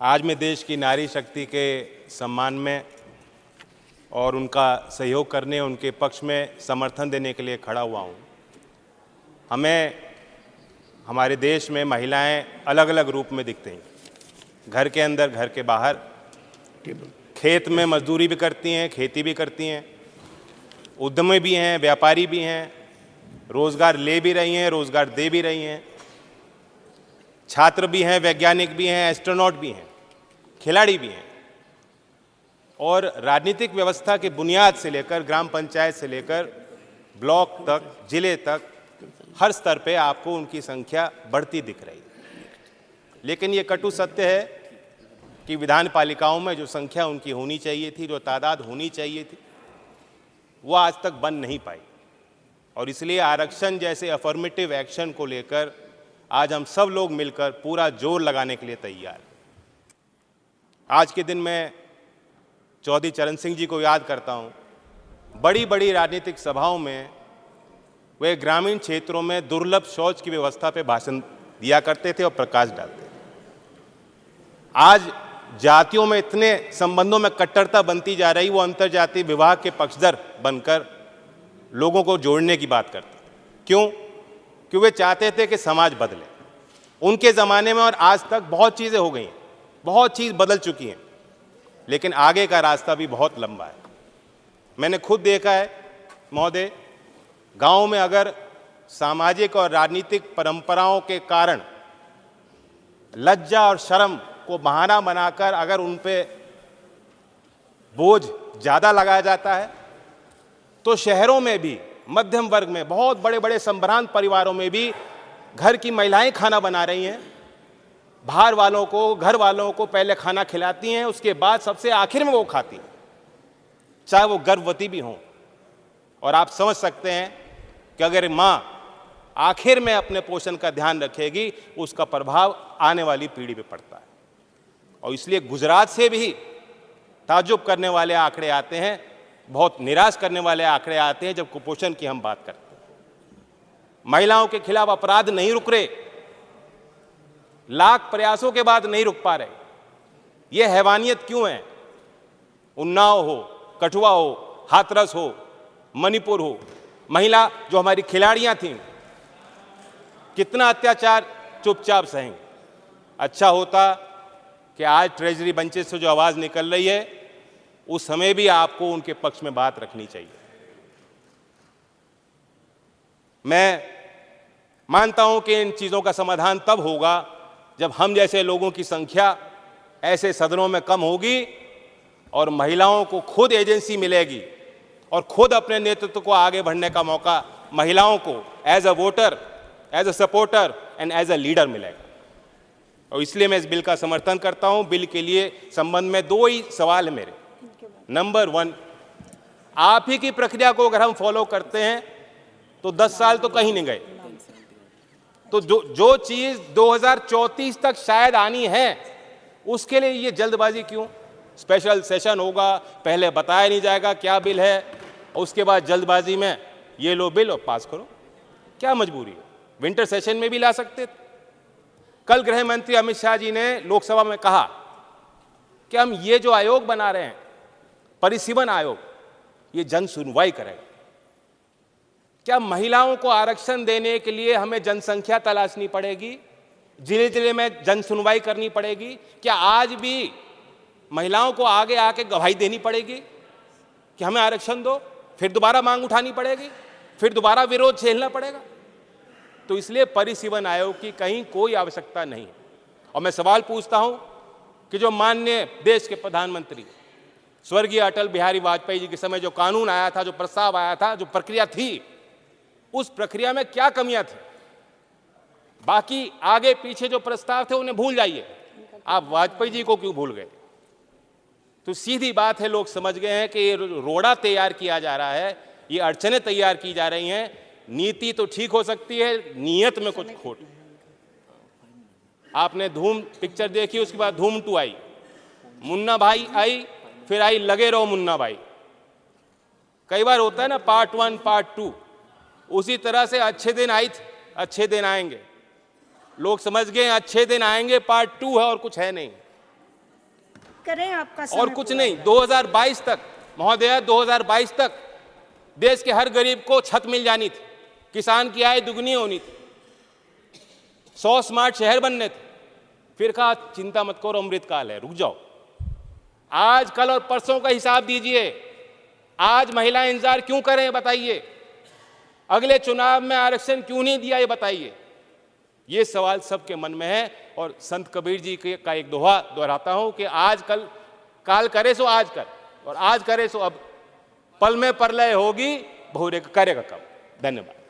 आज मैं देश की नारी शक्ति के सम्मान में और उनका सहयोग करने, उनके पक्ष में समर्थन देने के लिए खड़ा हुआ हूँ। हमारे देश में महिलाएं अलग अलग रूप में दिखती हैं, घर के अंदर, घर के बाहर। खेत में मजदूरी भी करती हैं, खेती भी करती हैं, उद्यमी भी हैं, व्यापारी भी हैं, रोजगार ले भी रही हैं, रोजगार दे भी रही हैं, छात्र भी हैं, वैज्ञानिक भी हैं, एस्ट्रोनॉट भी हैं, खिलाड़ी भी हैं। और राजनीतिक व्यवस्था की बुनियाद से लेकर ग्राम पंचायत से लेकर ब्लॉक तक, जिले तक, हर स्तर पे आपको उनकी संख्या बढ़ती दिख रही है। लेकिन ये कटु सत्य है कि विधान पालिकाओं में जो संख्या उनकी होनी चाहिए थी, जो तादाद होनी चाहिए थी, वो आज तक बन नहीं पाई। और इसलिए आरक्षण जैसे अफर्मेटिव एक्शन को लेकर आज हम सब लोग मिलकर पूरा जोर लगाने के लिए तैयार हैं। आज के दिन मैं चौधरी चरण सिंह जी को याद करता हूं। बड़ी बड़ी राजनीतिक सभाओं में वे ग्रामीण क्षेत्रों में दुर्लभ शौच की व्यवस्था पे भाषण दिया करते थे और प्रकाश डालते थे। आज जातियों में इतने संबंधों में कट्टरता बनती जा रही, वो अंतर्जातीय विवाह के पक्षधर बनकर लोगों को जोड़ने की बात करते थे। क्यों? क्योंकि वे चाहते थे कि समाज बदले। उनके ज़माने में और आज तक बहुत चीज़ें हो गई हैं, बहुत चीज़ बदल चुकी हैं, लेकिन आगे का रास्ता भी बहुत लंबा है। मैंने खुद देखा है महोदय, गांव में अगर सामाजिक और राजनीतिक परंपराओं के कारण लज्जा और शर्म को बहाना बनाकर अगर उन पे बोझ ज़्यादा लगाया जाता है, तो शहरों में भी मध्यम वर्ग में, बहुत बड़े बड़े संभ्रांत परिवारों में भी घर की महिलाएं खाना बना रही हैं, बाहर वालों को, घर वालों को पहले खाना खिलाती हैं, उसके बाद सबसे आखिर में वो खाती हैं, चाहे वो गर्भवती भी हों। और आप समझ सकते हैं कि अगर माँ आखिर में अपने पोषण का ध्यान रखेगी, उसका प्रभाव आने वाली पीढ़ी पे पड़ता है। और इसलिए गुजरात से भी ताज्जुब करने वाले आंकड़े आते हैं, बहुत निराश करने वाले आंकड़े आते हैं जब कुपोषण की हम बात करते हैं। महिलाओं के खिलाफ अपराध नहीं रुक रहे, लाख प्रयासों के बाद नहीं रुक पा रहे। ये हैवानियत क्यों है? उन्नाव हो, कठुआ हो, हाथरस हो, मणिपुर हो, महिला जो हमारी खिलाड़ियां थीं, कितना अत्याचार चुपचाप सहेंगे। अच्छा होता कि आज ट्रेजरी बेंचेस से जो आवाज निकल रही है, उस समय भी आपको उनके पक्ष में बात रखनी चाहिए। मैं मानता हूं कि इन चीजों का समाधान तब होगा जब हम जैसे लोगों की संख्या ऐसे सदनों में कम होगी और महिलाओं को खुद एजेंसी मिलेगी और खुद अपने नेतृत्व को आगे बढ़ने का मौका महिलाओं को as a voter, as a supporter and as a leader मिलेगा। और इसलिए मैं इस बिल का समर्थन करता हूं। बिल के लिए संबंध में दो ही सवाल है मेरे। नंबर 1, आप ही की प्रक्रिया को अगर हम फॉलो करते हैं तो 10 साल तो कहीं नहीं गए। तो जो चीज 2034 तक शायद आनी है, उसके लिए ये जल्दबाजी क्यों? स्पेशल सेशन होगा, पहले बताया नहीं जाएगा क्या बिल है, उसके बाद जल्दबाजी में ये लो बिल और पास करो। क्या मजबूरी है? विंटर सेशन में भी ला सकते थे। कल गृह मंत्री अमित शाह जी ने लोकसभा में कहा कि हम ये जो आयोग बना रहे हैं, परिसीमन आयोग, ये जन सुनवाई करेगा। क्या महिलाओं को आरक्षण देने के लिए हमें जनसंख्या तलाशनी पड़ेगी? जिले जिले में जन सुनवाई करनी पड़ेगी? क्या आज भी महिलाओं को आगे आके गवाही देनी पड़ेगी कि हमें आरक्षण दो? फिर दोबारा मांग उठानी पड़ेगी, फिर दोबारा विरोध झेलना पड़ेगा? तो इसलिए परिसीमन आयोग की कहीं कोई आवश्यकता नहीं है। और मैं सवाल पूछता हूं कि जो माननीय देश के प्रधानमंत्री स्वर्गीय अटल बिहारी वाजपेयी जी के समय जो कानून आया था, जो प्रस्ताव आया था, जो प्रक्रिया थी, उस प्रक्रिया में क्या कमियां थी? बाकी आगे पीछे जो प्रस्ताव थे उन्हें भूल जाइए, आप वाजपेयी जी को क्यों भूल गए? तो सीधी बात है, लोग समझ गए हैं कि ये रोड़ा तैयार किया जा रहा है, ये अड़चनें तैयार की जा रही हैं। नीति तो ठीक हो सकती है, नीयत में कुछ खोट। आपने धूम पिक्चर देखी, उसके बाद धूम 2 आई, मुन्ना भाई आई, फिर आई लगे रहो मुन्ना भाई। कई बार होता है ना, पार्ट 1 पार्ट 2, उसी तरह से अच्छे दिन आई थी, अच्छे दिन आएंगे। लोग समझ गए अच्छे दिन आएंगे पार्ट 2 है और कुछ है नहीं। करें, आपका समय और कुछ पूरा नहीं। हो 2022 तक महोदया, 2022 तक देश के हर गरीब को छत मिल जानी थी, किसान की आय दुगनी होनी थी, 100 स्मार्ट शहर बनने थे। फिर कहा चिंता मत करो, अमृतकाल है, रुक जाओ। आज, कल और परसों का हिसाब दीजिए। आज महिलाएं इंतजार क्यों करें बताइए? अगले चुनाव में आरक्षण क्यों नहीं दिया ये बताइए? ये सवाल सबके मन में है। और संत कबीर जी का एक दोहा दोहराता हूं कि आज कल काल करे सो आज कर, और आज करे सो अब, पल में प्रलय होगी बहुरे करेगा कब। धन्यवाद।